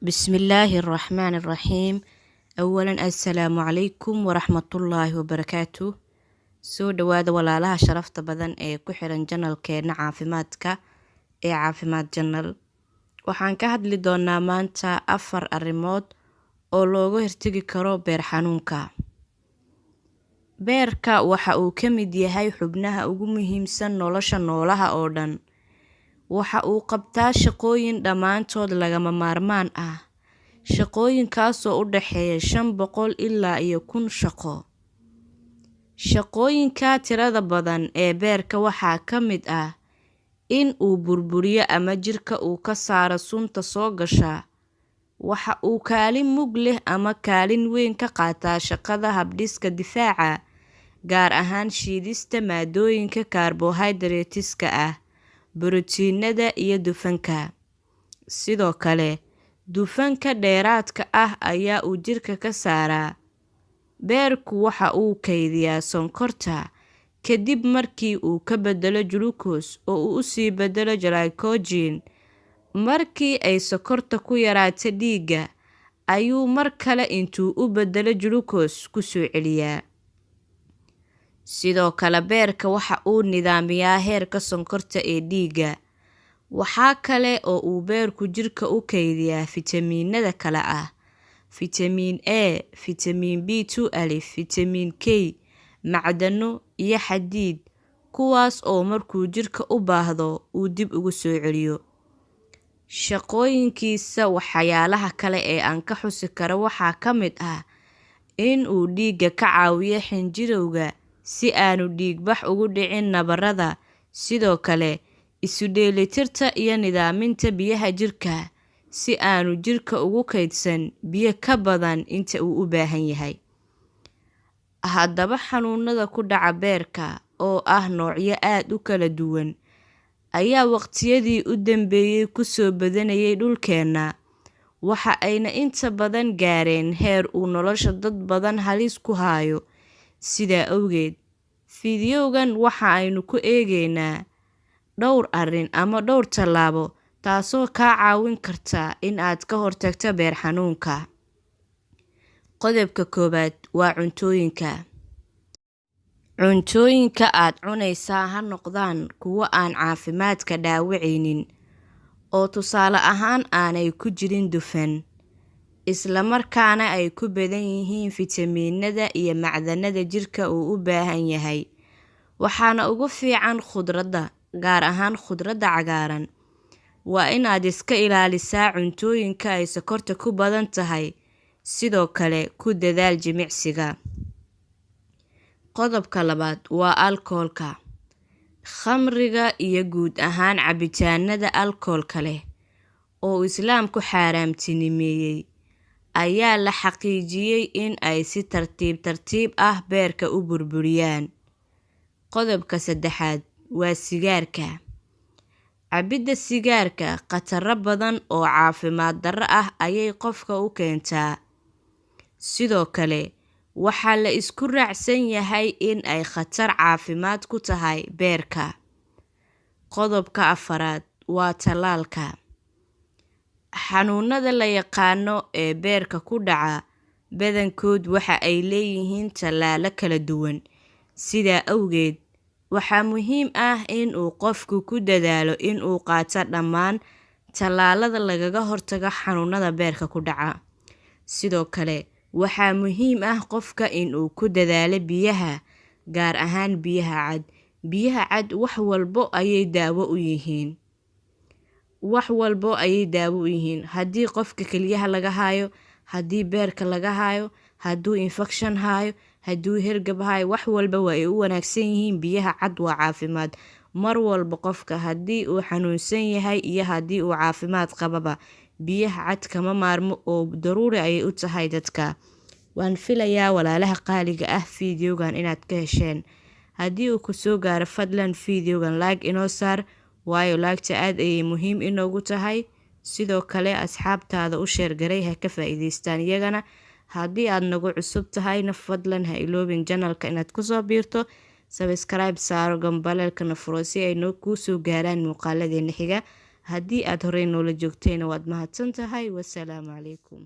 بسم الله الرحمن الرحيم. أولا السلام عليكم ورحمة الله وبركاته. soo dhawaada walaalaha sharafta badan ee ku xiran janalkeena caafimaadka ee caafimaad janal. Waxaan ka hadli doonaa maanta 4 arrimood oo looga hortagi karo beer xanuunka. Beerka waxa uu ka mid yahay xubnaha ugu muhiimsan nolosha noolaha oo dhan. Waxa uu qabtaa shaqooyin dhammaantood lagama maarmaan ah. Shaqooyinkaasoo u dhaxeeya 500 ilaa 1000 shaqo. Shaqooyinka tirada badan ee beerka waxaa ka mid ah in uu burburiyo ama jirka uu ka saaro sunta soo gasha. Waxa uu kaalin mug leh ama kaalin weyn ka qaataa shaqada habdhiska difaaca, gaar ahaan shiidista maadooyinka carbohydrateska ah, borotiinada iyo dufanka. Sidoo kale, dufanka dheeraadka ah ayaa uu jirka ka saaraa. Beerku waxa uu kaydiyaa sonkorta kadib markii uu ka bedelo glucose oo uu u sii bedelo glycogen. Markii ay sonkorta ku yaraato dhiigga, ayuu mar kale intuu u bedelo glucose ku soo celiyaa. Sidoo kale, beerka waxa uu nidaamiyaa heerka sonkorta ee dhiigga. Waxa kale oo uu beerku jirka u kaydiyaa fitamiinada kala ah: Vitamin A, Vitamin B2 alif, Vitamin K, macdano iyo xadiid, kuwaas oo markuu jirka u baahdo uu dib ugu soo celiyo. Shaqooyinkiisa waxyaalaha kale ee aan ka xusi karo waxaa ka mid ah in uu dhiigga ka caawiyo xinjirowga si aanu dhiigbax ugu dhicin nabarrada. Sidoo kale, isu dheelitirta iyo nidaaminta biyaha jirka si aanu jirka ugu kaydsan biyo ka badan inta uu u baahan yahay. Haddaba, xanuunada ku dhaca beerka oo ah noocyo aad u kala duwan ayaa waqtiyadii u dambeeyay ku soo badanayay dhulkeena. Waxa ayna inta badan gaareen heer uu nolosha dad badan halis ku hayo. Sidaa awgeed, fiidiyowgan waxa aynu ku eegaynaa dhowr arrin ama dhowr tallaabo taasoo kaa caawin karta in aad ka hortagto beer xanuunka. Qodobka koowaad waa cuntooyinka. Cuntooyinka aad cunaysaa ha noqdaan kuwo aan caafimaadka dhaawacaynin, oo tusaale ahaan aanay ku jirin dufan, isla markaana ay ku badan yihiin fitamiinada iyo macdanada jirka uu u baahan yahay. Waxaana ugu fiican khudradda, gaar ahaan khudradda cagaaran. Waa inaad iska ilaalisaa cuntooyinka ay sokorta ku badan tahay. Sidoo kale, ku dadaal jimicsiga. Qodobka labaad waa alkoholka. Khamriga iyo guud ahaan cabitaanada alkoholka leh oo Islaamku xaaraamtinimeeyay ayaa la xaqiijiyay in ay si tartiib ah beerka u burburiyaan. Qodobka saddexaad waa sigaarka. Cabidda sigaarka khataro badan oo caafimaad darro ah ayay qofka u keentaa. Sidoo kale, waxaa la isku raacsan yahay in ay khatar caafimaad ku tahay beerka. Qodobka afaraad waa tallaalka. Xanuunada la yaqaano ee beerka ku dhaca badankood waxa ay leeyihiin tallaalo kala duwan. Sidaa awgeed, waxaa muhiim ah in uu qofku ku dadaalo in uu qaato dhammaan tallaalada lagaga hortago xanuunada beerka ku dhaca. Sidoo kale, waxaa muhiim ah qofka in uu ku dadaalo biyaha, gaar ahaan biyaha cad. Biyaha cad wax walbo ayay daawo u yihiin. Haddii qofka kelyaha laga hayo, haddii beerka laga hayo, hadduu infection hayo, hadduu hergab hayo, wax walba waa ay u wanaagsan yihiin. Biyaha cad waa caafimaad. Mar walba qofka haddii uu xanuunsan yahay iyo haddii uu caafimaad qababa, biyaha cad kama maarmo oo daruuri ayay u tahay dadka. Waan filayaa walaalaha qaaliga ah fiidiyowgan inaad ka hesheen. Haddii uu ku soo gaaro, fadlan fiidiyowgan like inoo saar, waayo like-ta aad ayay muhiim inoogu tahay. Sidoo kale, asxaabtaada u sheer garay ha ka faa'iidaystaan iyagana. Haddii aad nagu cusub tahayna, fadlan ha iloobin janalka inaad ku soo biirto. Subscribe saaro, gambaleelkana furo si ay kuu soo gaaraan muuqaaladeena xiga. haddii aad horey noola joogtayna waad mahadsan tahay. Wassalaamu calaykum.